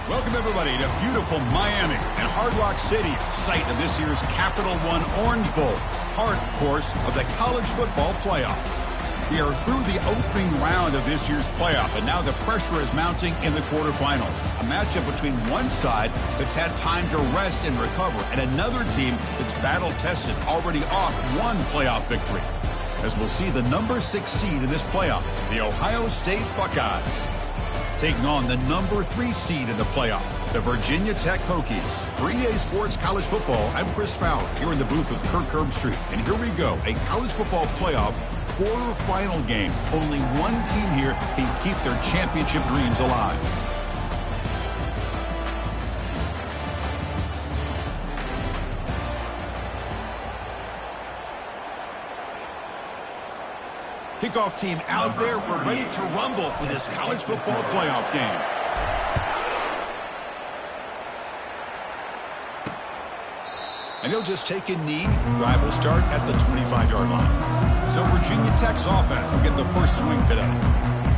Welcome, everybody, to beautiful Miami and Hard Rock City, site of this year's Capital One Orange Bowl, part, of course, of the college football playoff. We are through the opening round of this year's playoff, and now the pressure is mounting in the quarterfinals. A matchup between one side that's had time to rest and recover, and another team that's battle-tested, already off one playoff victory. As we'll see the number 6 seed in this playoff, the Ohio State Buckeyes, taking on the number 3 seed in the playoff, the Virginia Tech Hokies. For EA Sports College Football, I'm Chris Fowler, here in the booth with Kirk Herbstreit. And here we go, a college football playoff quarterfinal game. Only one team here can keep their championship dreams alive. Kickoff team out there. We're ready to rumble for this college football playoff game. And he'll just take a knee. Drive will start at the 25-yard line. So Virginia Tech's offense will get the first swing today.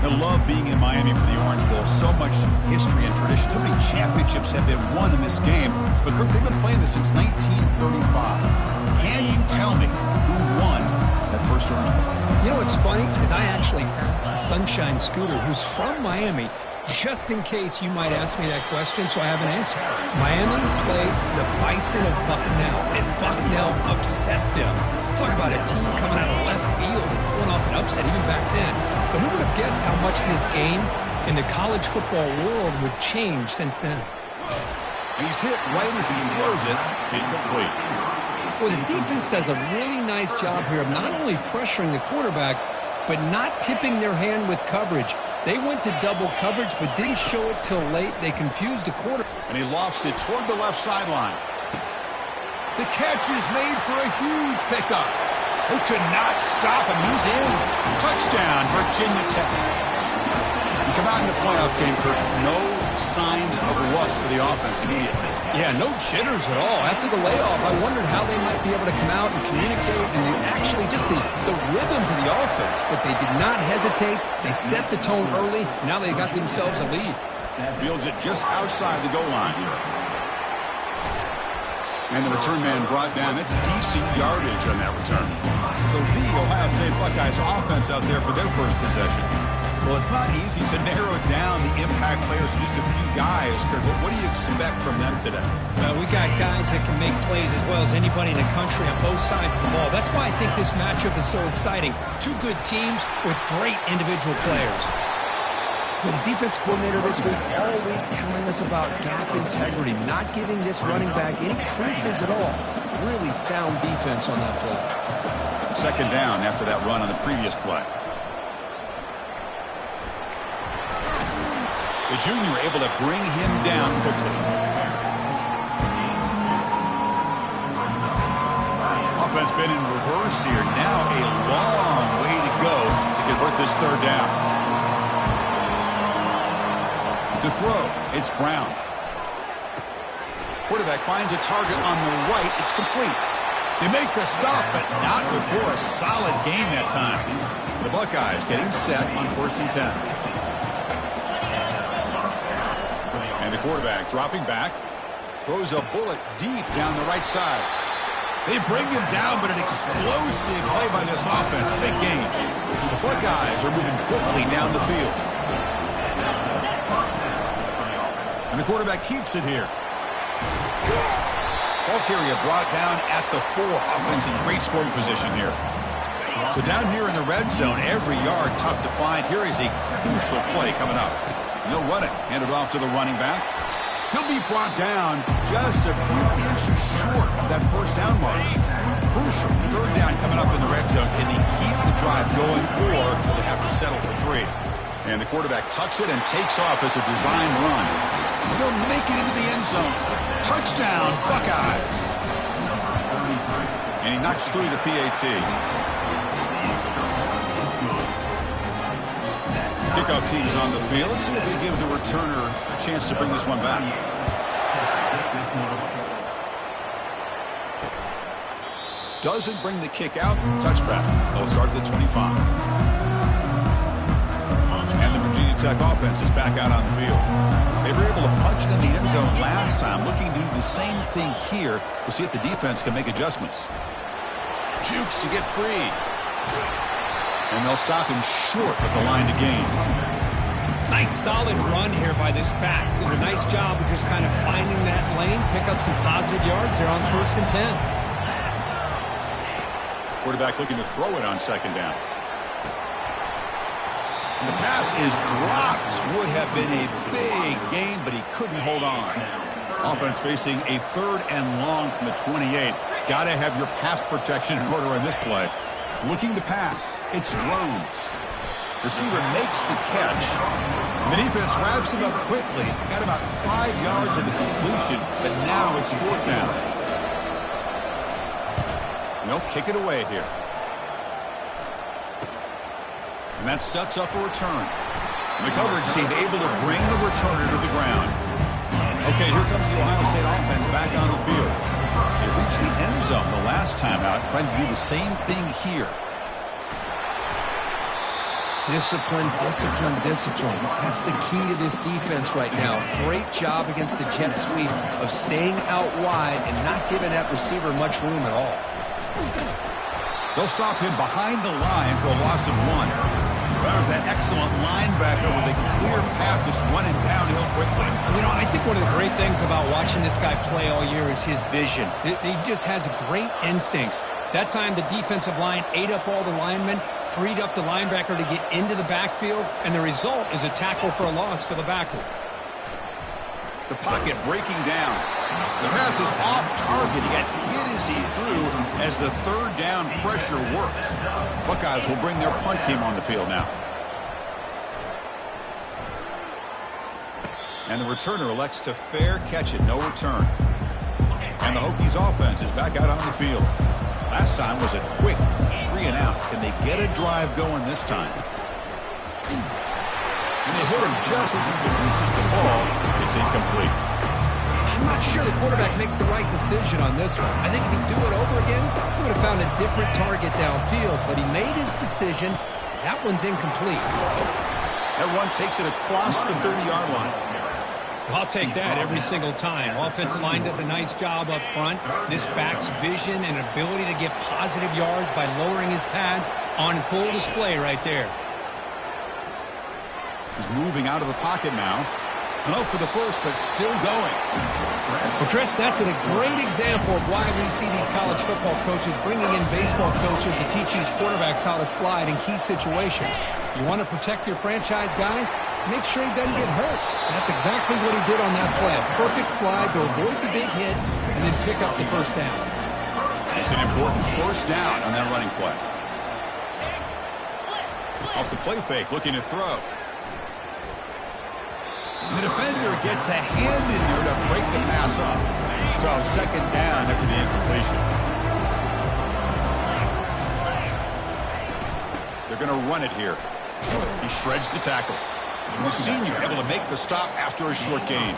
I love being in Miami for the Orange Bowl. So much history and tradition. So many championships have been won in this game. But Kirk, they've been playing this since 1935. Can you tell me who won that first Orange Bowl? You know what's funny is I actually asked the Sunshine Scooter, who's from Miami, just in case you might ask me that question, so I have an answer. Miami played the Bison of Bucknell, and Bucknell upset them. Talk about a team coming out of left field and pulling off an upset even back then. But who would have guessed how much this game in the college football world would change since then? He's hit right as he throws it. Incomplete. Well, the defense does a really nice job here of not only pressuring the quarterback, but not tipping their hand with coverage. They went to double coverage, but didn't show it till late. They confused the quarterback. And he lofts it toward the left sideline. The catch is made for a huge pickup. They could not stop him. He's in. Touchdown, Virginia Tech. We come out in the playoff game, Kirk. No signs of rust for the offense immediately. Yeah, no jitters at all. After the layoff, I wondered how they might be able to come out and communicate and actually just the rhythm to the offense. But they did not hesitate. They set the tone early. Now they got themselves a lead. Fields it just outside the goal line. And the return man brought down. That's decent yardage on that return. So the Ohio State Buckeyes offense out there for their first possession. Well, it's not easy to narrow down the impact players to just a few guys, Kurt. But what do you expect from them today? Well, we got guys that can make plays as well as anybody in the country on both sides of the ball. That's why I think this matchup is so exciting. Two good teams with great individual players. With the defense coordinator this week, all week telling us about gap integrity, not giving this running back any creases at all. Really sound defense on that play. Second down after that run on the previous play. The junior able to bring him down quickly. Offense been in reverse here. Now a long way to go to convert this third down. To throw, it's Brown. Quarterback finds a target on the right. It's complete. They make the stop, but not before a solid gain that time. The Buckeyes getting set on 1st and 10. And the quarterback dropping back, throws a bullet deep down the right side. They bring him down, but an explosive play by this offense. Big gain. The Buckeyes are moving quickly down the field. And the quarterback keeps it here. Ball carrier brought down at the 4. Offense in great scoring position here. So down here in the red zone, every yard tough to find. Here is a crucial play coming up. No running. Handed off to the running back. He'll be brought down just a few inches short of that first down mark. Crucial. Third down coming up in the red zone. Can he keep the drive going, or will they have to settle for 3? And the quarterback tucks it and takes off as a design run. He'll make it into the end zone. Touchdown, Buckeyes. And he knocks through the PAT. Kickoff team's on the field. Let's see if they give the returner a chance to bring this one back. Doesn't bring the kick out. Touchback. They'll start at the 25. And the Virginia Tech offense is back out on the field. They were able to punch it in the end zone last time, looking to do the same thing here to see if the defense can make adjustments. Jukes to get free. And they'll stop him short of the line to gain. Nice solid run here by this back. Did a nice job of just kind of finding that lane, pick up some positive yards there on 1st and 10. Quarterback looking to throw it on 2nd down. And the pass is dropped. Would have been a big gain, but he couldn't hold on. Offense facing a 3rd and long from the 28. Got to have your pass protection in order on this play. Looking to pass. It's Jones. Receiver makes the catch. And the defense wraps him up quickly. Got about 5 yards of the completion, but now it's 4th down. And they'll kick it away here. And that sets up a return. And the coverage team able to bring the returner to the ground. Okay, here comes the Ohio State offense back on the field. They reached the end zone the last time out, trying to do the same thing here. Discipline, discipline, discipline. That's the key to this defense right now. Great job against the jet sweep of staying out wide and not giving that receiver much room at all. They'll stop him behind the line for a loss of 1. That was that excellent linebacker with a clear path just running downhill quickly. You know, I think one of the great things about watching this guy play all year is his vision. He just has great instincts. That time the defensive line ate up all the linemen, freed up the linebacker to get into the backfield, and the result is a tackle for a loss for the backer. The pocket breaking down. The pass is off target. He got hit as he threw as the 3rd down pressure works. Buckeyes will bring their punt team on the field now. And the returner elects to fair catch it. No return. And the Hokies offense is back out on the field. Last time was a quick 3 and out. Can they get a drive going this time? And they hit him just as he releases the ball. It's incomplete. I'm not sure the quarterback makes the right decision on this one. I think if he'd do it over again, he would have found a different target downfield. But he made his decision. That one's incomplete. That one takes it across the 30-yard line. I'll take that every single time. Offensive line does a nice job up front. This back's vision and ability to get positive yards by lowering his pads on full display right there. He's moving out of the pocket now. And up for the first, but still going. Well, Chris, that's a great example of why we see these college football coaches bringing in baseball coaches to teach these quarterbacks how to slide in key situations. You want to protect your franchise guy? Make sure he doesn't get hurt. That's exactly what he did on that play. A perfect slide to avoid the big hit and then pick up the 1st down. It's an important 1st down on that running play. Off the play fake, looking to throw. The defender gets a hand in there to break the pass up. So 2nd down after the incompletion. They're going to run it here. He shreds the tackle. And the senior able to make the stop after a short gain.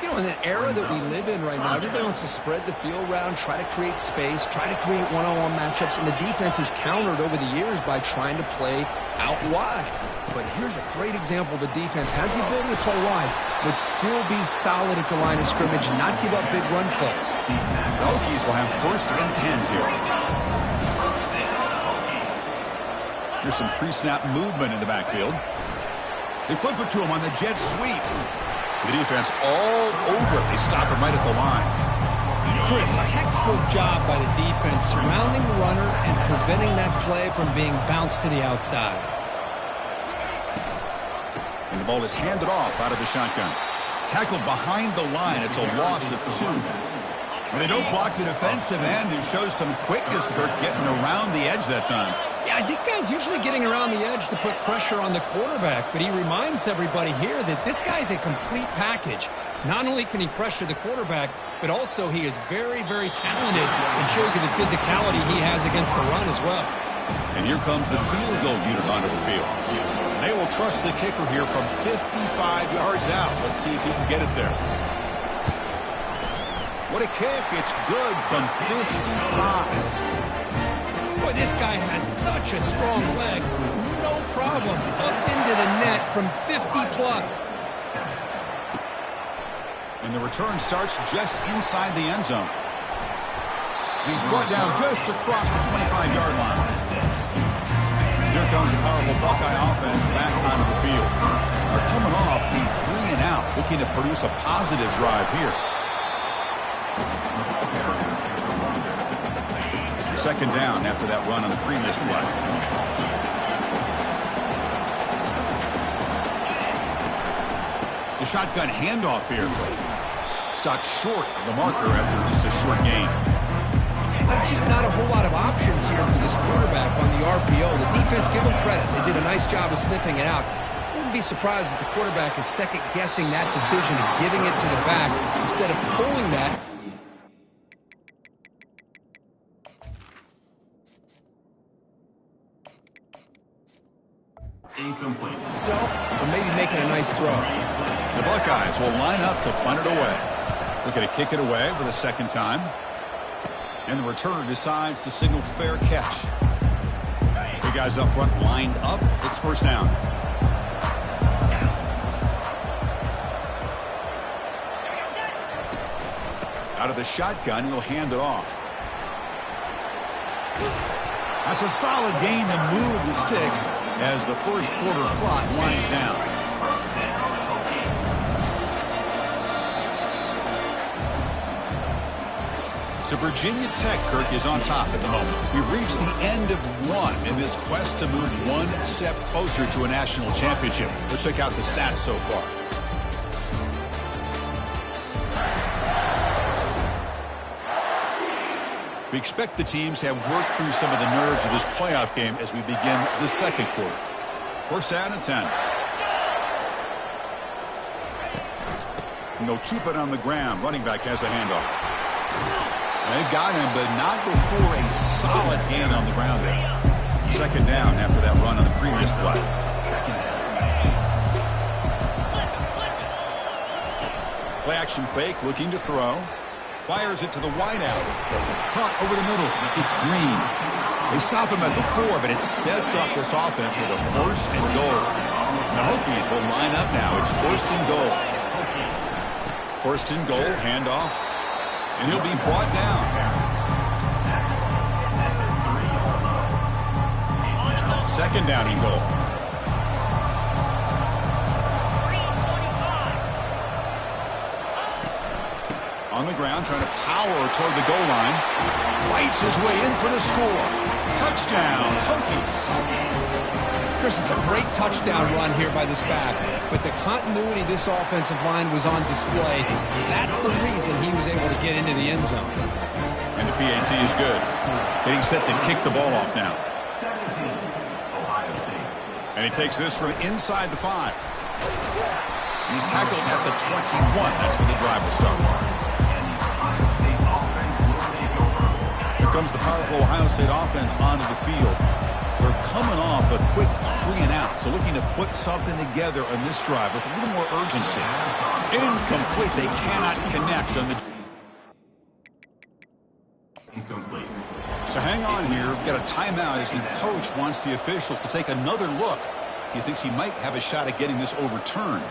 You know, in an era that we live in right now, everybody wants to spread the field around, try to create space, try to create one-on-one matchups, and the defense is countered over the years by trying to play out wide. But here's a great example. The defense has the ability to play wide, but still be solid at the line of scrimmage and not give up big run plays. The Hokies will have 1st and 10 here. Here's some pre-snap movement in the backfield. They flip it to him on the jet sweep. The defense all over it. They stop him right at the line. Chris, textbook job by the defense surrounding the runner and preventing that play from being bounced to the outside. And the ball is handed off out of the shotgun. Tackled behind the line. It's a loss of 2. When they don't block the defensive end, it shows some quickness, Kirk, getting around the edge that time. Yeah, this guy's usually getting around the edge to put pressure on the quarterback, but he reminds everybody here that this guy's a complete package. Not only can he pressure the quarterback, but also he is very, very talented and shows you the physicality he has against the run as well. And here comes the field goal unit onto the field. They will trust the kicker here from 55 yards out. Let's see if he can get it there. What a kick. It's good from 55. Boy, this guy has such a strong leg. No problem. Up into the net from 50+. And the return starts just inside the end zone. He's brought down just across the 25-yard line. Here comes the powerful Buckeye offense back onto the field. They're coming off the 3-and-out, looking to produce a positive drive here. Second down after that run on the previous play. The shotgun handoff here. Stopped short of the marker after just a short gain. There's just not a whole lot of options here for this quarterback on the RPO. The defense, give them credit. They did a nice job of sniffing it out. Wouldn't be surprised if the quarterback is second-guessing that decision of giving it to the back instead of pulling that. Incomplete. Or maybe making a nice throw. The Buckeyes will line up to punt it away. Looking to kick it away for the second time. And the returner decides to signal fair catch. Big guys up front lined up. It's first down. Out of the shotgun, he'll hand it off. That's a solid gain to move the sticks as the first quarter clock winds down. So Virginia Tech, Kirk, is on top at the moment. We've reached the end of one in this quest to move one step closer to a national championship. Let's check out the stats so far. We expect the teams have worked through some of the nerves of this playoff game as we begin the second quarter. First down and 10. And they'll keep it on the ground. Running back has the handoff. They've got him, but not before a solid gain on the ground there. Second down after that run on the previous play. Play action fake, looking to throw. Fires it to the wideout. Caught over the middle. It's Green. They stop him at the 4, but it sets up this offense with a first and goal. The Hokies will line up now. It's first and goal. First and goal, handoff. And he'll be brought down. Second down and goal. On the ground, trying to power toward the goal line. Fights his way in for the score. Touchdown, Hokies. Chris, it's a great touchdown run here by this back, but the continuity this offensive line was on display. That's the reason he was able to get into the end zone. And the PAT is good. Getting set to kick the ball off now. And he takes this from inside the 5. He's tackled at the 21. That's where the drive will start. Here comes the powerful Ohio State offense onto the field. They're coming off a quick 3-and-out, so looking to put something together on this drive with a little more urgency. Incomplete. They cannot connect on the... Incomplete. So hang on here. We've got a timeout as the coach wants the officials to take another look. He thinks he might have a shot at getting this overturned.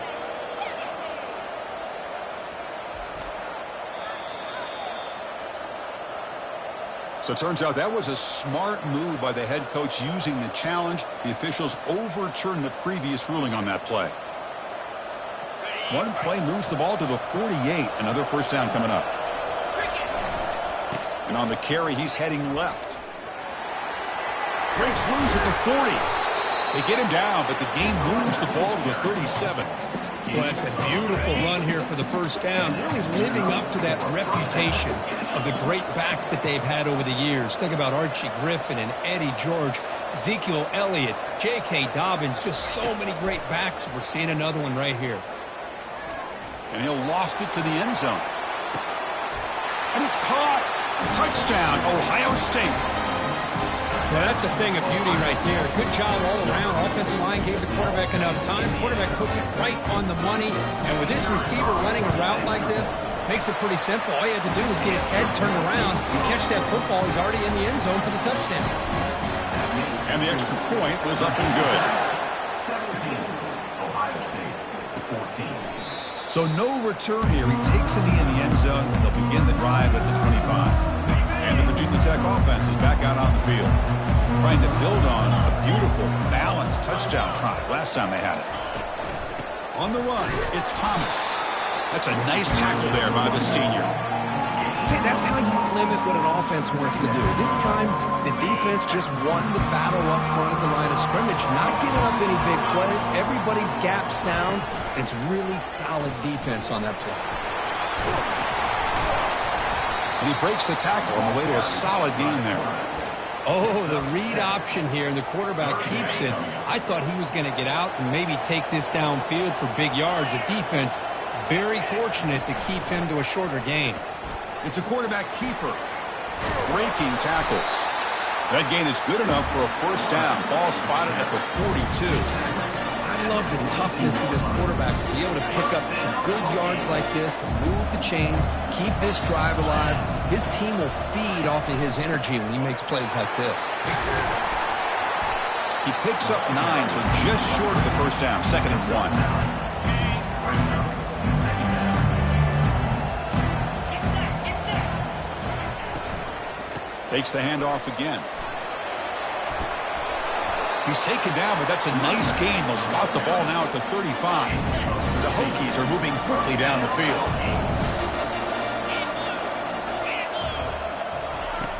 So it turns out that was a smart move by the head coach using the challenge. The officials overturned the previous ruling on that play. One play moves the ball to the 48. Another first down coming up. And on the carry, he's heading left. Breaks loose at the 40. They get him down, but the game moves the ball to the 37. Well, that's a beautiful run here for the first down, really living up to that reputation of the great backs that they've had over the years. Think about Archie Griffin and Eddie George, Ezekiel Elliott, J.K. Dobbins, just so many great backs. We're seeing another one right here. And he'll lost it to the end zone. And it's caught. Touchdown, Ohio State. Well, that's a thing of beauty right there. Good job all around. Offensive line gave the quarterback enough time. Quarterback puts it right on the money. And with this receiver running a route like this, makes it pretty simple. All you had to do was get his head turned around and catch that football. He's already in the end zone for the touchdown. And the extra point was up and good. 17. Ohio State, 14. So no return here. He takes a knee in the end zone, and they'll begin the drive at the 25. And the Virginia Tech offense is back out on the field, trying to build on a beautiful, balanced touchdown drive last time they had it. On the run, it's Thomas. That's a nice tackle there by the senior. See, that's how you limit what an offense wants to do. This time, the defense just won the battle up front at the line of scrimmage, not giving up any big plays. Everybody's gap sound. It's really solid defense on that play. And he breaks the tackle on the way to a solid gain there. Oh, the read option here, and the quarterback keeps it. I thought he was going to get out and maybe take this downfield for big yards. The defense, very fortunate to keep him to a shorter gain. It's a quarterback keeper. Breaking tackles. That gain is good enough for a first down. Ball spotted at the 42. I love the toughness of this quarterback to be able to pick up some good yards like this, move the chains, keep this drive alive. His team will feed off of his energy when he makes plays like this. He picks up 9, so just short of the first down. 2nd and 1. Takes the handoff again. He's taken down, but that's a nice gain. They'll spot the ball now at the 35. The Hokies are moving quickly down the field.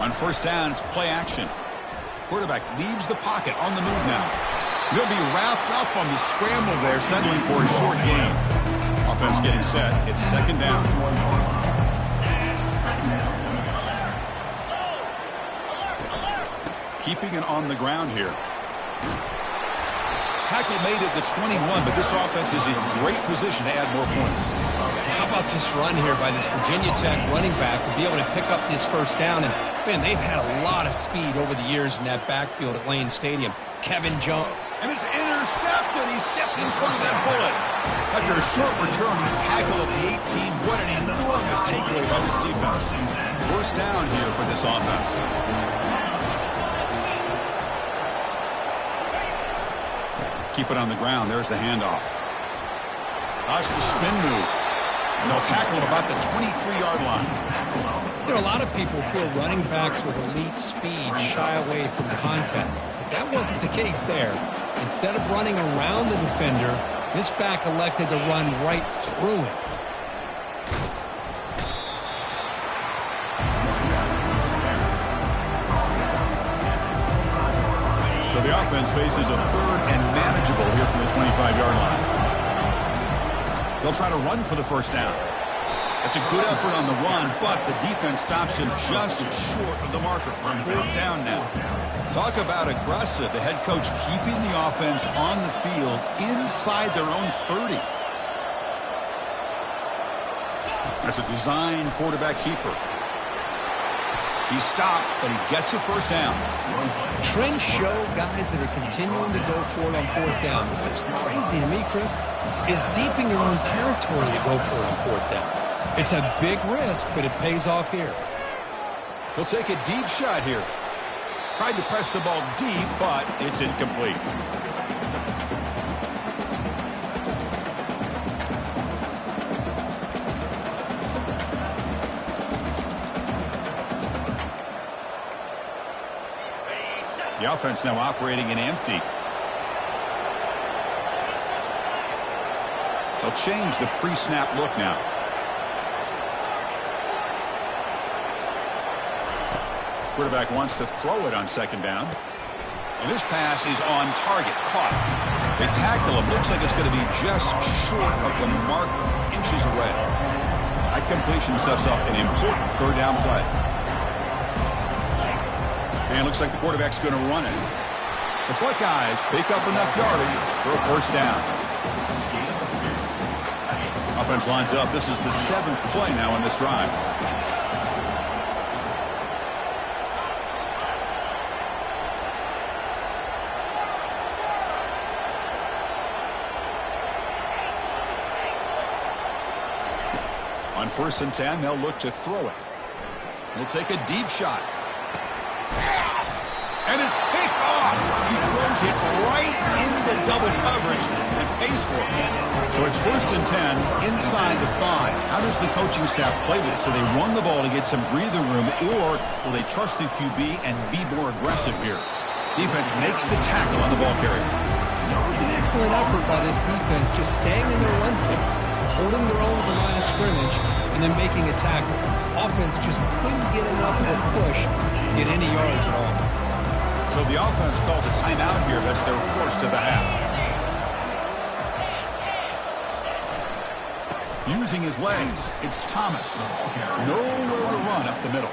On first down, it's play action. Quarterback leaves the pocket on the move now. He'll be wrapped up on the scramble there, settling for a short gain. Offense getting set. It's 2nd down. Keeping it on the ground here. Tackle made at the 21, but this offense is in great position to add more points. How about this run here by this Virginia Tech running back to be able to pick up this first down? And, man, they've had a lot of speed over the years in that backfield at Lane Stadium. Kevin Jones. And it's intercepted. He stepped in front of that bullet. After a short return, he's tackled at the 18. What an enormous takeaway by this defense. First down here for this offense. Keep it on the ground. There's the handoff. Watch the spin move. And they'll tackle him about the 23-yard line. You know, a lot of people feel running backs with elite speed shy away from contact. But that wasn't the case there. Instead of running around the defender, this back elected to run right through him. So the offense faces a 3rd and manageable here from the 25-yard line. They'll try to run for the first down. It's a good effort on the run, but the defense stops him just short of the marker. 4th down now. Talk about aggressive. The head coach keeping the offense on the field inside their own 30. That's a design quarterback keeper. He's stopped, but he gets a first down. Trends show guys that are continuing to go for it on 4th down. What's crazy to me, Chris, is deep in your own territory to go for it on 4th down. It's a big risk, but it pays off here. He'll take a deep shot here. Tried to press the ball deep, but it's incomplete. The offense now operating in empty. They'll change the pre-snap look now. Quarterback wants to throw it on 2nd down. And this pass is on target. Caught. They tackle him. Looks like it's going to be just short of the mark, inches away. That completion sets up an important 3rd down play. And it looks like the quarterback's going to run it. The Buckeyes pick up enough yardage for a first down. Offense lines up. This is the 7th play now in this drive. On 1st and 10, they'll look to throw it. He'll take a deep shot. And it's picked off. He throws it right in the double coverage and pays for it. So it's 1st and 10 inside the 5. How does the coaching staff play this? So they run the ball to get some breathing room, or will they trust the QB and be more aggressive here? Defense makes the tackle on the ball carrier. It was an excellent effort by this defense, just staying in their run fits, holding their own at the line of scrimmage, and then making a tackle. Offense just couldn't get enough of a push to get any yards at all. So the offense calls a timeout here. That's their first of the half. Using his legs, it's Thomas. Nowhere to run up the middle.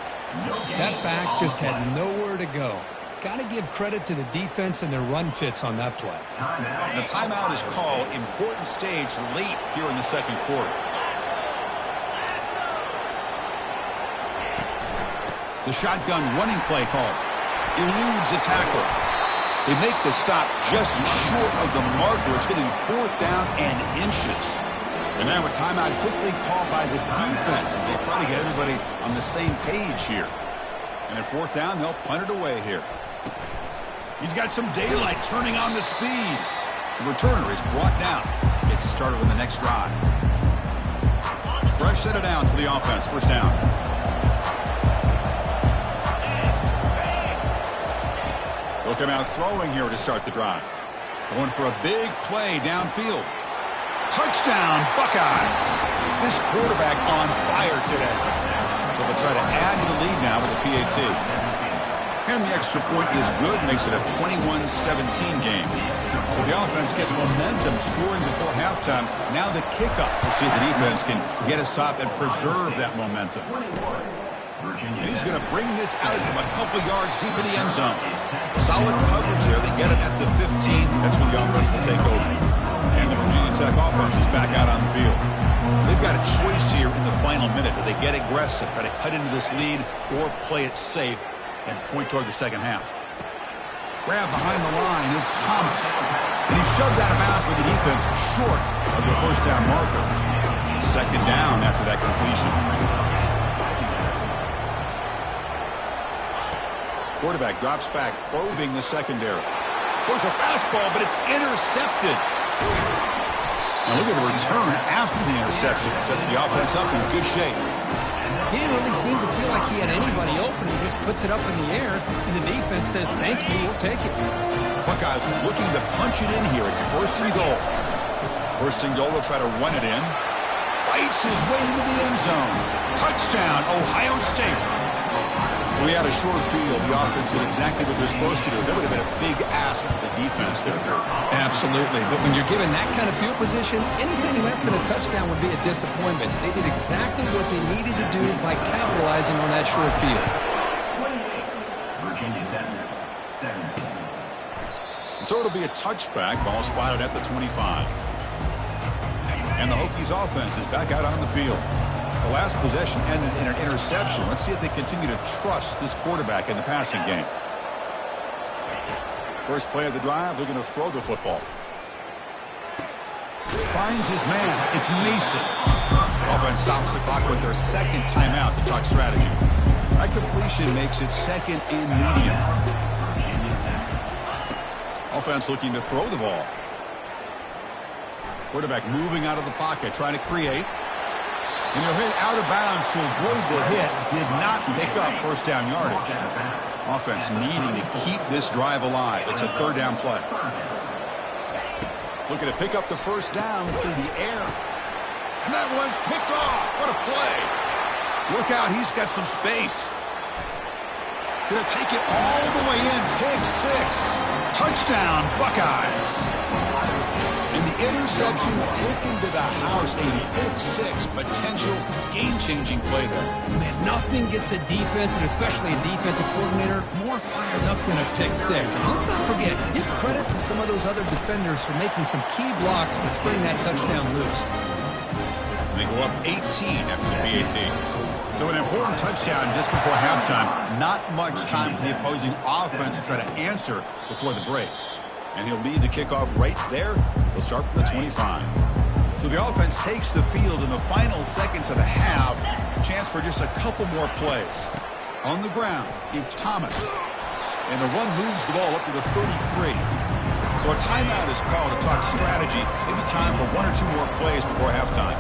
That back just had nowhere to go. Got to give credit to the defense and their run fits on that play. The timeout is called. Important stage late here in the second quarter. The shotgun running play called. Eludes a tackle. They make the stop just short of the marker. It's going to be 4th down and inches. And now a timeout quickly called by the defense as they try to get everybody on the same page here. And at 4th down, they'll punt it away here. He's got some daylight turning on the speed. The returner is brought down. Gets it started on the next drive. Fresh set of downs for the offense. 1st down. They'll come out throwing here to start the drive. Going for a big play downfield. Touchdown, Buckeyes. This quarterback on fire today. So they'll try to add to the lead now with the PAT. And the extra point is good, makes it a 21-17 game. So the offense gets momentum, scoring before halftime. Now the kickoff. We'll see if the defense can get a stop and preserve that momentum. And he's going to bring this out from a couple yards deep in the end zone. Solid coverage there. They get it at the 15. That's where the offense will take over. And the Virginia Tech offense is back out on the field. They've got a choice here in the final minute. Do they get aggressive, try to cut into this lead, or play it safe and point toward the second half? Grab behind the line. It's Thomas. And he's shoved out of bounds with the defense short of the 1st down marker. 2nd down after that completion. Quarterback drops back, probing the secondary. There's a fastball, but it's intercepted. Now look at the return after the interception. Sets the offense up in good shape. He didn't really seem to feel like he had anybody open. He just puts it up in the air, and the defense says, thank you, we'll take it. Buckeyes looking to punch it in here. It's 1st and goal. 1st and goal, they'll try to run it in. Fights his way into the end zone. Touchdown, Ohio State. We had a short field. The offense did exactly what they're supposed to do. That would have been a big ask for the defense there. Absolutely. But when you're given that kind of field position, anything less than a touchdown would be a disappointment. They did exactly what they needed to do by capitalizing on that short field. Virginia Tech, 17. So it'll be a touchback. Ball spotted at the 25. And the Hokies offense is back out on the field. The last possession ended in an interception. Let's see if they continue to trust this quarterback in the passing game. First play of the drive, they're going to throw the football. Finds his man. It's Mason. Offense stops the clock with their 2nd timeout to talk strategy. That completion makes it 2nd and medium. Offense looking to throw the ball. Quarterback moving out of the pocket, trying to create. And he'll hit out of bounds to avoid the hit. Did not pick up 1st down yardage. Offense needing to keep this drive alive. It's a 3rd down play. Looking to pick up the 1st down through the air. And that one's picked off. What a play. Look out, he's got some space. Gonna take it all the way in. Pick 6. Touchdown, Buckeyes. And the interception taken to the house. A pick 6 potential game-changing play there. Man, nothing gets a defense, and especially a defensive coordinator, more fired up than a pick 6. And let's not forget, give credit to some of those other defenders for making some key blocks to spring that touchdown loose. They go up 18 after the PAT. So an important touchdown just before halftime. Not much time for the opposing offense to try to answer before the break. And he'll lead the kickoff right there. They'll start from the 25. So the offense takes the field in the final seconds of the half. Chance for just a couple more plays. On the ground, it's Thomas. And the run moves the ball up to the 33. So So a timeout is called to talk strategy. Maybe time for 1 or 2 more plays before halftime.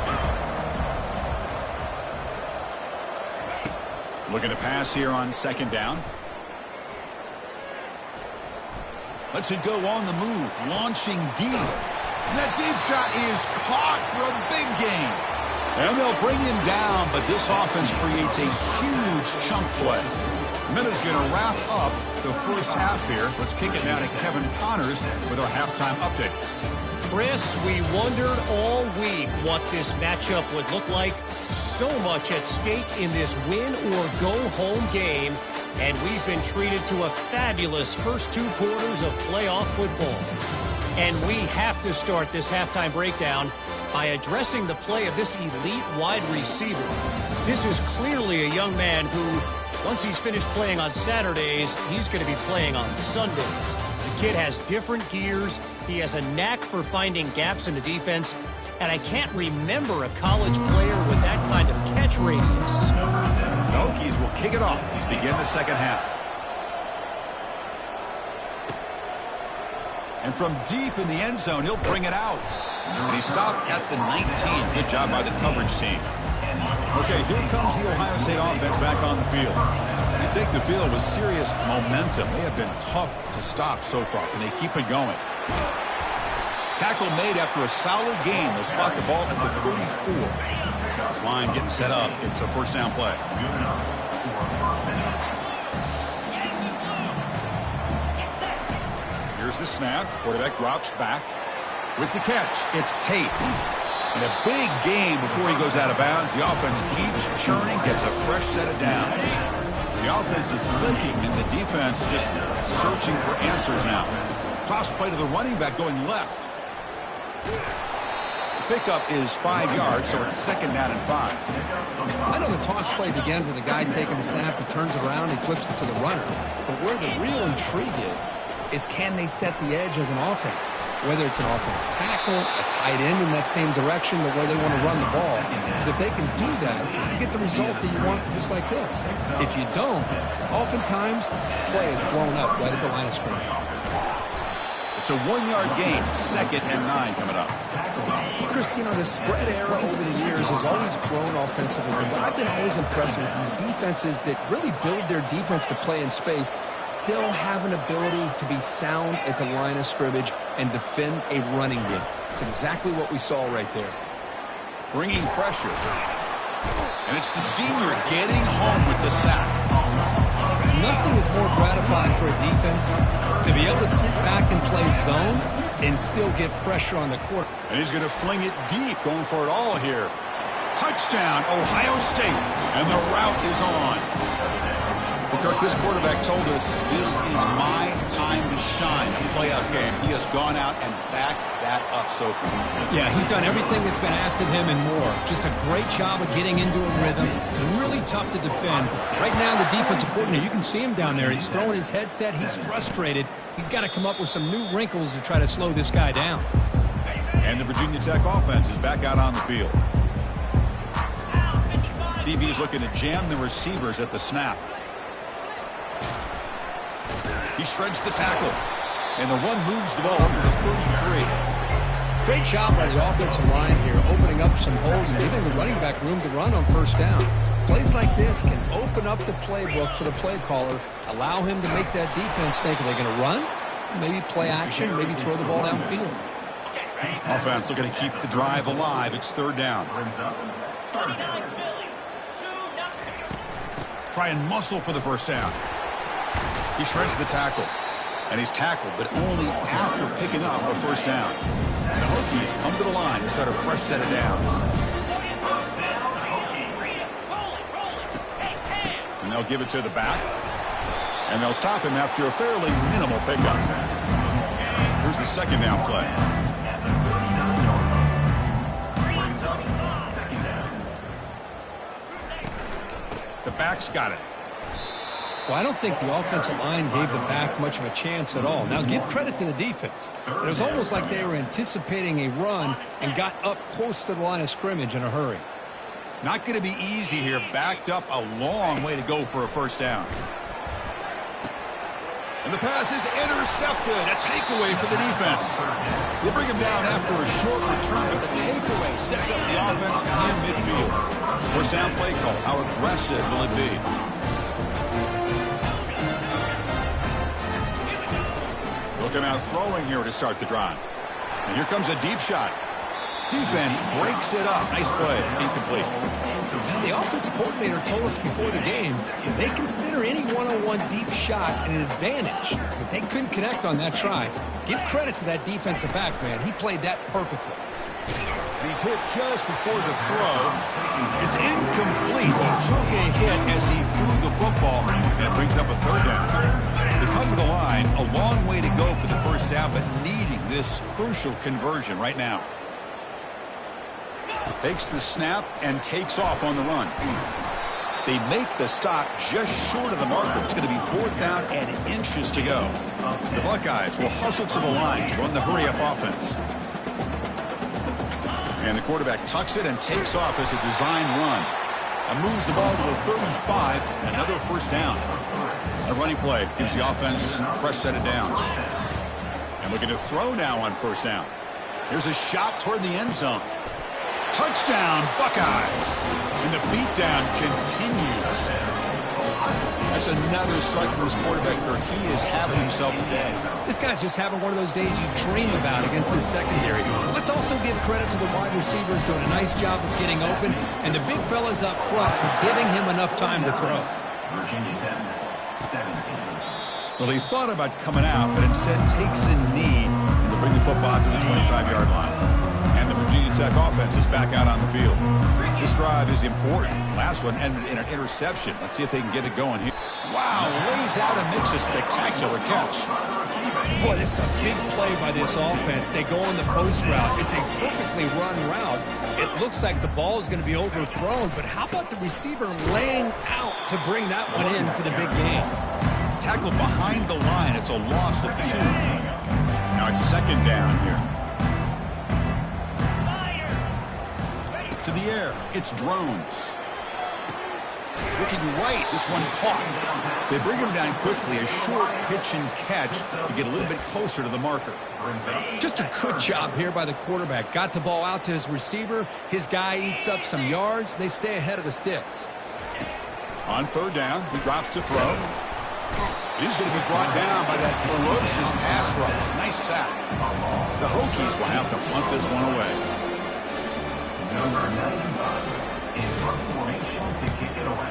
Looking to pass here on 2nd down. Lets it go on the move, launching deep. And that deep shot is caught for a big gain. And they'll bring him down, but this offense creates a huge chunk play. Minute's going to wrap up the first half here. Let's kick it now to Kevin Connors with our halftime update. Chris, we wondered all week what this matchup would look like. So much at stake in this win-or-go-home game. And we've been treated to a fabulous first 2 quarters of playoff football. And we have to start this halftime breakdown by addressing the play of this elite wide receiver. This is clearly a young man who, once he's finished playing on Saturdays, he's going to be playing on Sundays. The kid has different gears. He has a knack for finding gaps in the defense. And I can't remember a college player with that kind of catch radius. The Hokies will kick it off to begin the second half. And from deep in the end zone, he'll bring it out. And he stopped at the 19. Good job by the coverage team. Okay, here comes the Ohio State offense back on the field. They take the field with serious momentum. They have been tough to stop so far. Can they keep it going? Tackle made after a solid game. They'll spot the ball at the 34. This line getting set up. It's a first down play. Here's the snap. Quarterback drops back. With the catch, it's Tate. And a big game before he goes out of bounds. The offense keeps churning, gets a fresh set of downs. The offense is blinking, and the defense just searching for answers now. Toss play to the running back going left. The pickup is 5 yards, so it's 2nd down and 5. I know the toss play begins with a guy taking the snap, he turns it around, he flips it to the runner. But where the real intrigue is can they set the edge as an offense? Whether it's an offensive tackle, a tight end in that same direction, the way they want to run the ball. Because if they can do that, you get the result that you want just like this. If you don't, oftentimes, play is blown up right at the line of scrimmage. It's a 1-yard gain, 2nd and 9 coming up. Chris, you know, the spread era over the years has always grown offensively, but I've been always impressed with defenses that really build their defense to play in space, still have an ability to be sound at the line of scrimmage and defend a running game. It's exactly what we saw right there. Bringing pressure. And it's the senior getting home with the sack. Nothing is more gratifying for a defense to be able to sit back and play zone and still get pressure on the court. And he's going to fling it deep, going for it all here. Touchdown, Ohio State. And the route is on. Well, Kirk, this quarterback told us this is my time to shine, a playoff game. He has gone out and backed that up so far. Yeah, he's done everything that's been asked of him and more. Just a great job of getting into a rhythm. Really tough to defend. Right now, the defensive coordinator, you can see him down there. He's throwing his headset. He's frustrated. He's got to come up with some new wrinkles to try to slow this guy down. And the Virginia Tech offense is back out on the field. DB is looking to jam the receivers at the snap. He shreds the tackle. And the run moves the ball up to the 33. Great job by the offensive line here, opening up some holes and giving the running back room to run on first down. Plays like this can open up the playbook for the play caller, allow him to make that defense think, are they going to run? Maybe play action, maybe throw the ball downfield. Offense looking to keep the drive alive. It's 3rd down. Try and muscle for the first down. He shreds the tackle. And he's tackled, but only after picking up a first down. And the Hokies come to the line to start a fresh set of downs. And they'll give it to the back. And they'll stop him after a fairly minimal pickup. Here's the 2nd down play. The back's got it. Well, I don't think the offensive line gave the back much of a chance at all. Now, give credit to the defense. It was almost like they were anticipating a run and got up close to the line of scrimmage in a hurry. Not going to be easy here. Backed up a long way to go for a first down. And the pass is intercepted. A takeaway for the defense. They bring him down after a short return, but the takeaway sets up the offense in midfield. First down play call. How aggressive will it be? Looking out throwing here to start the drive. And here comes a deep shot. Defense breaks it up. Nice play. Incomplete. Now, the offensive coordinator told us before the game they consider any one-on-one deep shot an advantage, but they couldn't connect on that try. Give credit to that defensive back, man. He played that perfectly. He's hit just before the throw. It's incomplete. He took a hit as he threw the football, and it brings up a third down. They come to the line, a long way to go for the first down, but needing this crucial conversion right now. Takes the snap and takes off on the run. They make the stop just short of the marker. It's going to be 4th down and inches to go. The Buckeyes will hustle to the line to run the hurry-up offense. And the quarterback tucks it and takes off as a design run. And moves the ball to the 35, and another first down. A running play gives the offense a fresh set of downs. And looking to throw now on first down. Here's a shot toward the end zone. Touchdown, Buckeyes. And the beatdown continues. That's another strike from this quarterback, Kirk. He is having himself a day. This guy's just having one of those days you dream about against this secondary. Let's also give credit to the wide receivers doing a nice job of getting open, and the big fellas up front for giving him enough time to throw. Virginia Tech, 17. Well, he thought about coming out, but instead takes a knee to bring the football to the 25-yard line. And the Virginia Tech offense is back out on the field. This drive is important. Last one ended in an interception. Let's see if they can get it going here. Wow, lays out and makes a spectacular catch. Boy, this is a big play by this offense. They go on the post route. It's a perfectly run route. It looks like the ball is going to be overthrown, but how about the receiver laying out to bring that one in for the big game? Tackled behind the line. It's a loss of 2. Now it's 2nd down here. To the air, it's drones. Looking right, this one caught. They bring him down quickly, a short pitch and catch to get a little bit closer to the marker. Just a good job here by the quarterback. Got the ball out to his receiver. His guy eats up some yards. They stay ahead of the sticks. On 3rd down, he drops to throw. He's going to be brought down by that ferocious pass rush. Nice sack. The Hokies will have to punt this one away. Number 95 in front formation to kick it away.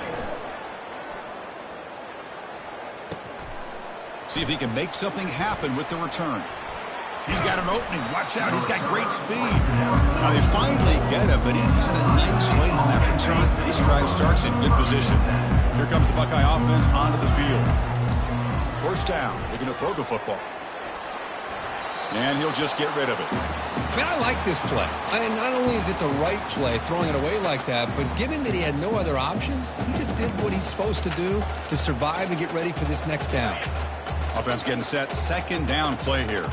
See if he can make something happen with the return. He's got an opening. Watch out. He's got great speed. Now they finally get him, but he found a nice lane on that return. This drive starts in good position. Here comes the Buckeye offense onto the field. First down. They're going to throw the football. And he'll just get rid of it. Man, I like this play. Not only is it the right play, throwing it away like that, but given that he had no other option, he just did what he's supposed to do to survive and get ready for this next down. Offense getting set. 2nd down play here.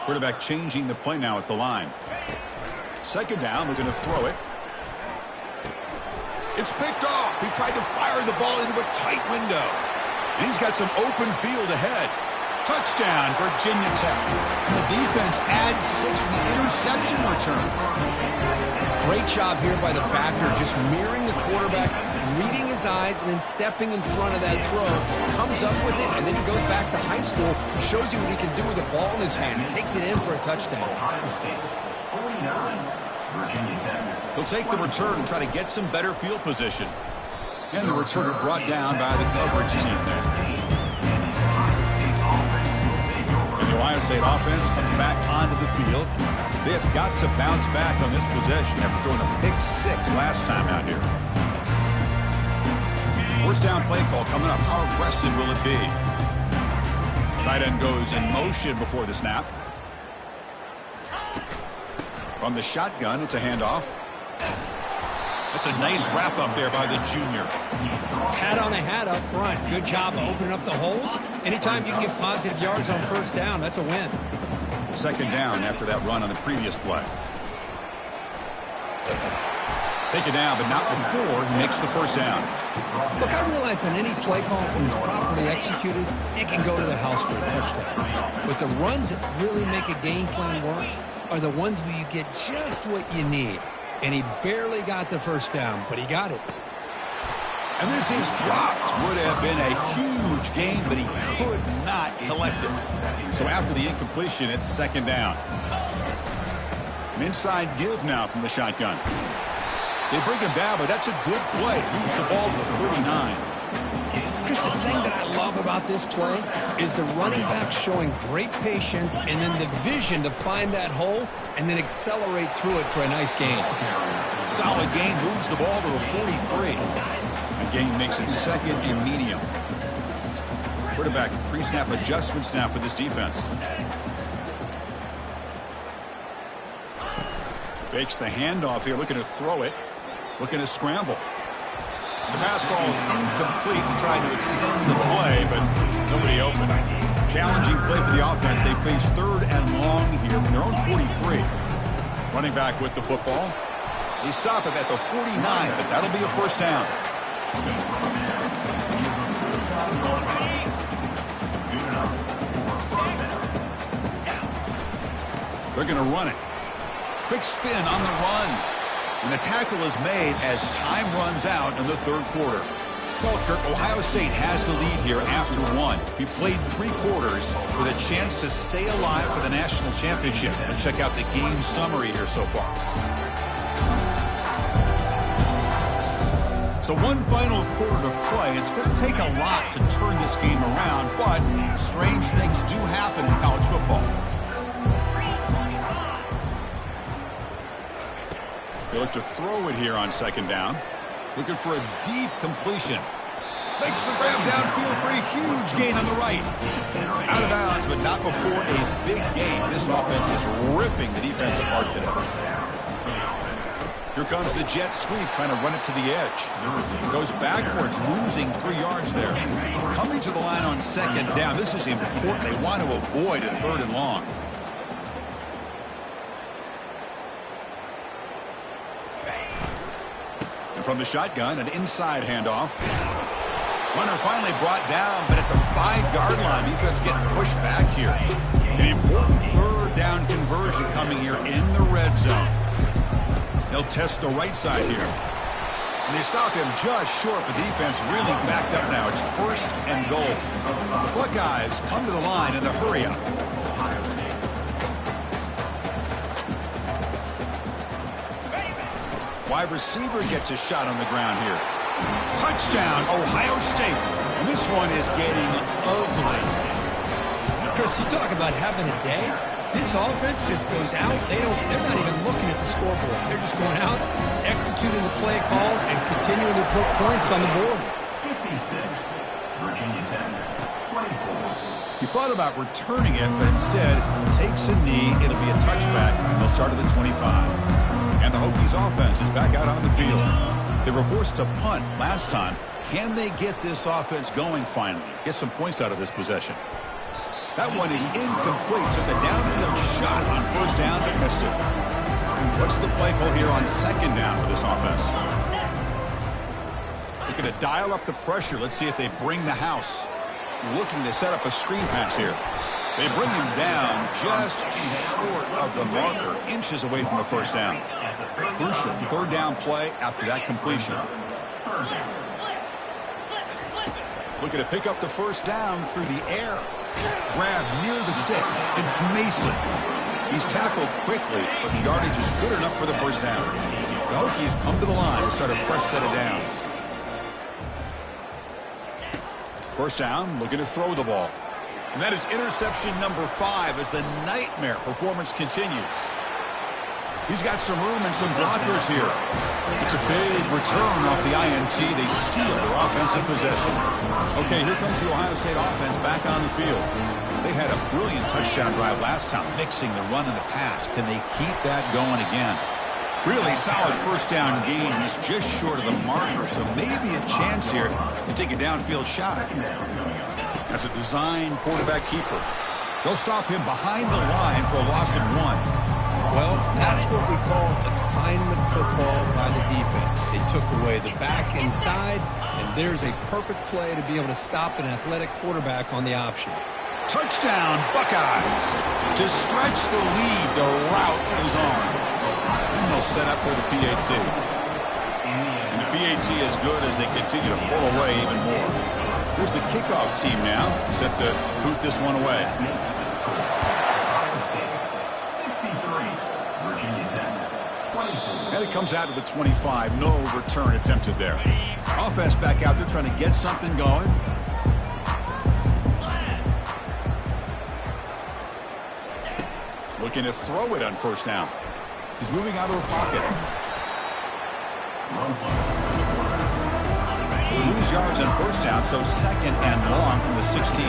Quarterback changing the play now at the line. 2nd down. They're going to throw it. It's picked off. He tried to fire the ball into a tight window. And he's got some open field ahead. Touchdown, Virginia Tech. And the defense adds 6 with the interception return. Great job here by the backer, just mirroring the quarterback, reading his eyes, and then stepping in front of that throw. Comes up with it, and then he goes back to high school, shows you what he can do with the ball in his hands. Takes it in for a touchdown. Ohio State, 49. Virginia Tech. He'll take the return and try to get some better field position. And the returner brought down by the coverage team there. And the Ohio State offense comes back onto the field. They have got to bounce back on this possession after throwing a pick 6 last time out here. First down play call coming up. How aggressive will it be? Tight end goes in motion before the snap. From the shotgun, it's a handoff. That's a nice wrap up there by the junior. Pat on the hat up front. Good job of opening up the holes. Anytime you can get positive yards on first down, that's a win. 2nd down after that run on the previous play. take it down, but not before he makes the first down. Look, I realize on any play call, when it's properly executed, it can go to the house for a touchdown. But the runs that really make a game plan work are the ones where you get just what you need. And he barely got the first down, but he got it. And this is dropped. Would have been a huge gain, but he could not collect it. So after the incompletion, it's second down. An inside give now from the shotgun. They bring him down, but that's a good play. Moves the ball to the 39. Chris, the thing that I love about this play is the running back showing great patience and then the vision to find that hole and then accelerate through it for a nice gain. Solid gain, moves the ball to the 43. The gain makes it second and medium. Quarterback pre-snap adjustments now for this defense. Fakes the handoff here, looking to throw it. Looking to scramble. The pass ball is incomplete and trying to extend the play, but nobody open. Challenging play for the offense. They face third and long here from their own 43. Running back with the football. They stop him at the 49, but that'll be a first down. They're going to run it. Quick spin on the run. And the tackle is made as time runs out in the third quarter. Well, Kirk, Ohio State has the lead here after one. We played 3 quarters with a chance to stay alive for the national championship. Let's check out the game summary here so far. So one final quarter to play. It's going to take a lot to turn this game around, but strange things do happen in college football. They look to throw it here on second down. Looking for a deep completion. Makes the grab downfield for a huge gain on the right. Out of bounds, but not before a big gain. This offense is ripping the defense apart today. Here comes the jet sweep, trying to run it to the edge. Goes backwards, losing 3 yards there. Coming to the line on second down. This is important. They want to avoid a third and long. From the shotgun, an inside handoff. Runner finally brought down, but at the 5-yard line, defense getting pushed back here. An important third down conversion coming here in the red zone. They'll test the right side here. And they stop him just short, but the defense really backed up now. It's first and goal. The Buckeyes come to the line in the hurry-up. Wide receiver gets a shot on the ground here. Touchdown, Ohio State. And this one is getting ugly. Chris, you talk about having a day. This offense just goes out. They're not even looking at the scoreboard. They're just going out, executing the play call, and continuing to put points on the board. 56, Virginia Tech, 24. He thought about returning it, but instead takes a knee. It'll be a touchback. They'll start at the 25. And the Hokies offense is back out on the field. They were forced to punt last time. Can they get this offense going finally? Get some points out of this possession. That one is incomplete. Took a downfield shot on first down, but missed it. What's the play call here on second down for this offense? Looking to dial up the pressure. Let's see if they bring the house. Looking to set up a screen pass here. They bring him down just short of the marker, inches away from the first down. Crucial third down play after that completion. Looking to pick up the first down through the air. Grab near the sticks. It's Mason. He's tackled quickly, but the yardage is good enough for the first down. The Hokies come to the line to start a fresh set of downs. First down, looking to throw the ball. And that is interception number 5 as the nightmare performance continues. He's got some room and some blockers here. It's a big return off the INT. They steal their offensive possession. Okay, here comes the Ohio State offense back on the field. They had a brilliant touchdown drive last time, mixing the run and the pass. Can they keep that going again? Really solid first down gain. He's just short of the marker, so maybe a chance here to take a downfield shot. That's a design quarterback keeper. They'll stop him behind the line for a loss of 1. Well, that's what we call assignment football by the defense. They took away the back inside, and there's a perfect play to be able to stop an athletic quarterback on the option. Touchdown, Buckeyes. To stretch the lead, the route is on. And they'll set up for the PAT. And the PAT is good as they continue to pull away even more. Here's the kickoff team now, set to boot this one away. And it comes out to the 25. No return attempted there. Offense back out there trying to get something going. Looking to throw it on first down. He's moving out of the pocket. They lose yards on first down, so second and long from the 16.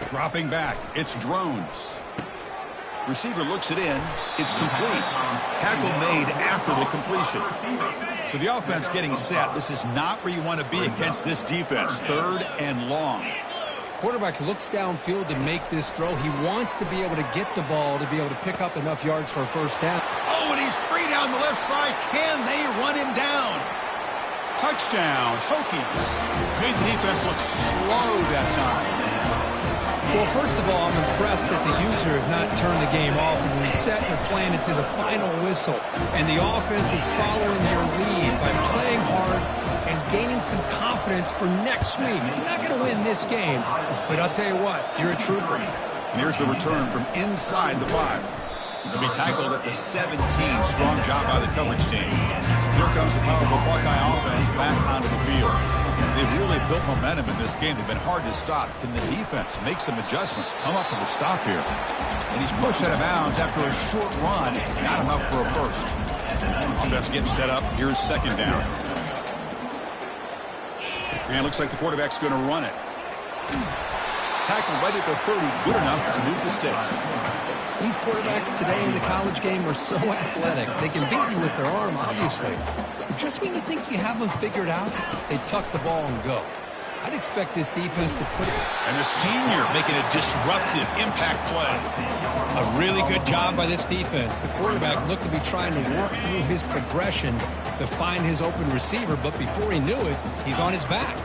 Dropping back, it's Drones. Receiver looks it in. It's complete. Tackle made after the completion. So the offense getting set. This is not where you want to be against this defense. Third and long. Quarterback looks downfield to make this throw. He wants to be able to get the ball to be able to pick up enough yards for a first down. Oh, and he's free down the left side. Can they run him down? Touchdown, Hokies. Made the defense look slow that time. Well, first of all, I'm impressed that the user have not turned the game off and reset and playing it to the final whistle. And the offense is following their lead by playing hard and gaining some confidence for next week. You're not going to win this game, but I'll tell you what, you're a trooper. And here's the return from inside the 5. He'll be tackled at the 17. Strong job by the coverage team. Here comes the powerful Buckeye offense back onto the field. They've really built momentum in this game. They've been hard to stop. Can the defense make some adjustments, come up with a stop here? And he's pushed out of bounds after a short run. Not enough for a first. Offense getting set up. Here's second down. And looks like the quarterback's going to run it. Tackle right at the 30. Good enough to move the sticks. These quarterbacks today in the college game are so athletic. They can beat you with their arm, obviously. But just when you think you have them figured out, they tuck the ball and go. I'd expect this defense to put it. And the senior making a disruptive impact play. A really good job by this defense. The quarterback looked to be trying to work through his progressions to find his open receiver, but before he knew it, he's on his back.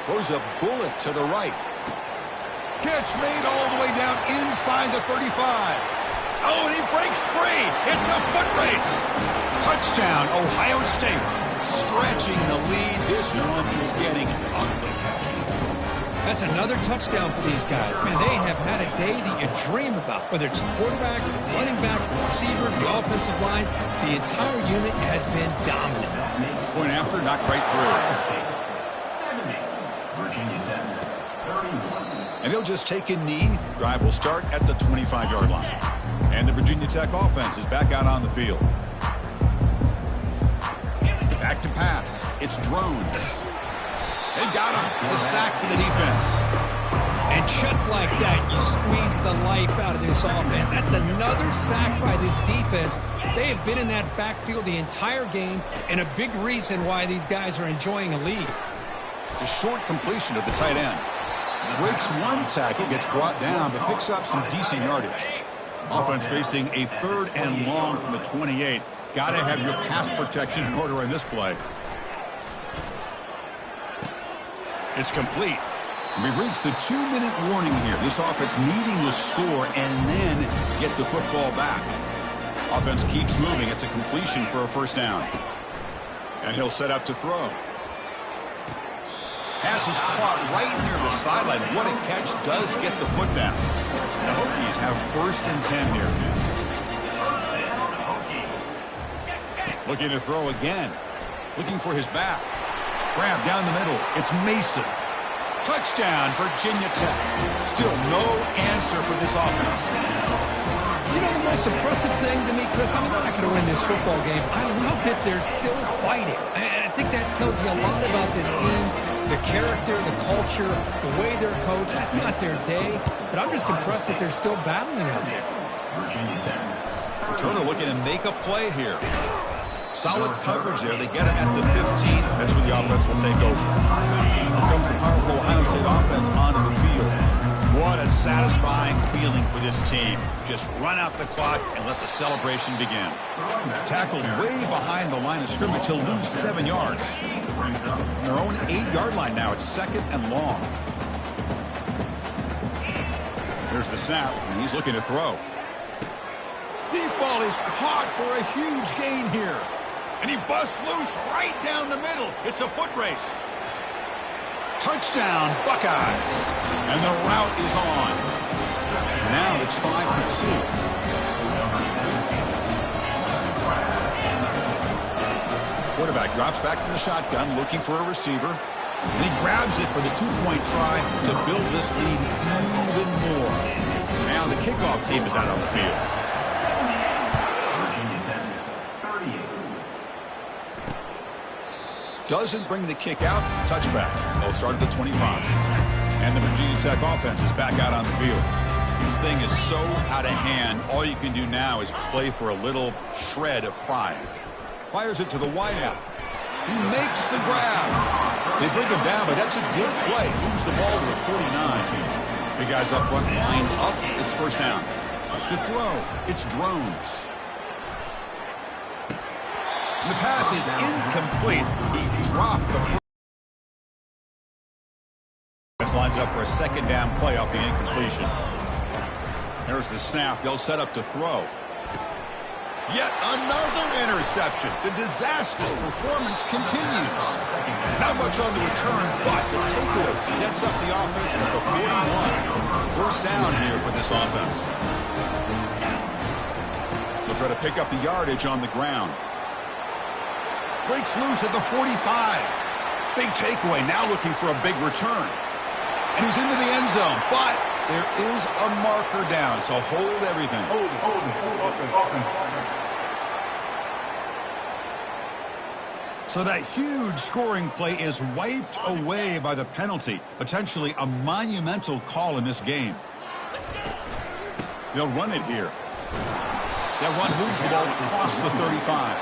Throws a bullet to the right. Catch made all the way down inside the 35. Oh, and he breaks free. It's a foot race. Touchdown, Ohio State. Stretching the lead. This one is getting ugly. That's another touchdown for these guys. Man, they have had a day that you dream about. Whether it's the quarterback, the running back, the receivers, the offensive line, the entire unit has been dominant. Point after, knocked right through. Virginia Tech, 31. And he'll just take a knee. Drive will start at the 25-yard line. And the Virginia Tech offense is back out on the field. Back to pass. It's Drones. They got him. It's a sack for the defense. And just like that, you squeeze the life out of this offense. That's another sack by this defense. They have been in that backfield the entire game, and a big reason why these guys are enjoying a lead. The short completion of the tight end. Breaks one tackle, gets brought down, but picks up some decent yardage. Offense facing a third and long from the 28. Got to have your pass protection in order in this play. It's complete. We've reached the 2-minute warning here. This offense needing to score and then get the football back. Offense keeps moving. It's a completion for a first down. And he'll set up to throw. Pass is caught right near the sideline. What a catch. Does get the foot down. The Hokies have first and 10 here. Looking to throw again. Looking for his back. Grab down the middle. It's Mason. Touchdown, Virginia Tech. Still no answer for this offense. You know, the most impressive thing to me, Chris, I mean, they're not going to win this football game. I love that they're still fighting. And I think that tells you a lot about this team, the character, the culture, the way they're coached. That's not their day, but I'm just impressed that they're still battling out there. Turner looking to make a play here. Solid coverage there. They get him at the 15. That's where the offense will take over. Here comes the powerful Ohio State offense onto the field. What a satisfying feeling for this team. Just run out the clock and let the celebration begin. Tackled way behind the line of scrimmage. He'll lose 7 yards. From their own 8-yard line now. It's 2nd and long. There's the snap, and he's looking to throw. Deep ball is caught for a huge gain here. And he busts loose right down the middle. It's a foot race. Touchdown, Buckeyes. And the route is on. Now to try for 2. Quarterback drops back from the shotgun, looking for a receiver. And he grabs it for the 2-point try to build this lead even more. Now the kickoff team is out on the field. Doesn't bring the kick out. Touchback. They'll start at the 25. And the Virginia Tech offense is back out on the field. This thing is so out of hand. All you can do now is play for a little shred of pride. Fires it to the wideout. He makes the grab. They bring him down, but that's a good play. Moves the ball to the 49. Big guys up front, line up. It's first down. To throw, it's Drones. And the pass is incomplete. He dropped the first. Lines up for a 2nd down play off the incompletion. There's the snap. They'll set up to throw. Yet another interception. The disastrous performance continues. Not much on the return, but the takeaway sets up the offense at the 41. First down here for this offense. They'll try to pick up the yardage on the ground. Breaks loose at the 45. Big takeaway, now looking for a big return. And he's into the end zone, but there is a marker down, so hold everything. Hold it. So that huge scoring play is wiped away by the penalty. Potentially a monumental call in this game. They'll run it here. That run moves the ball across the 35.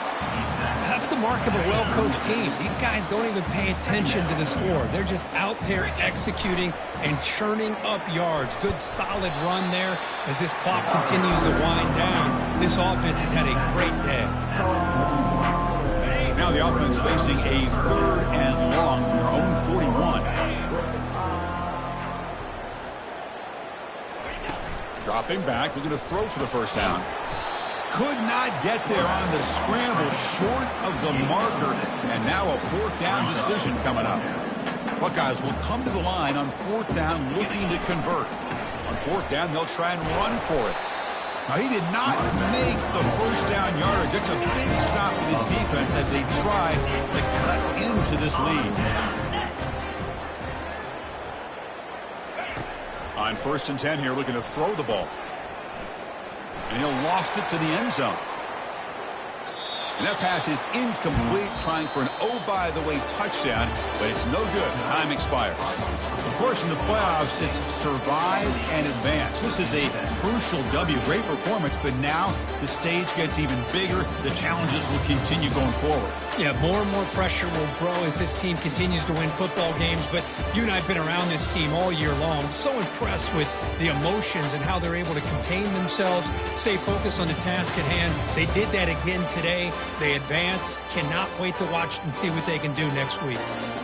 That's the mark of a well-coached team. These guys don't even pay attention to the score. They're just out there executing and churning up yards. Good, solid run there as this clock continues to wind down. This offense has had a great day. Now the offense facing a 3rd and long from their own 41. Dropping back, looking to throw for the first down. Could not get there on the scramble, short of the marker, and now a 4th down decision coming up. Buckeyes will come to the line on 4th down looking to convert. On 4th down, they'll try and run for it. Now, he did not make the first down yardage. It's a big stop in his defense as they try to cut into this lead. On 1st and 10 here, looking to throw the ball. And he'll loft it to the end zone. And that pass is incomplete, trying for an oh-by-the-way touchdown, but it's no good. Time expires. Of course, in the playoffs, it's survive and advance. This is a crucial W. Great performance, but now the stage gets even bigger. The challenges will continue going forward. Yeah, more and more pressure will grow as this team continues to win football games, but you and I have been around this team all year long. So impressed with the emotions and how they're able to contain themselves, stay focused on the task at hand. They did that again today. They advance. Cannot wait to watch and see what they can do next week.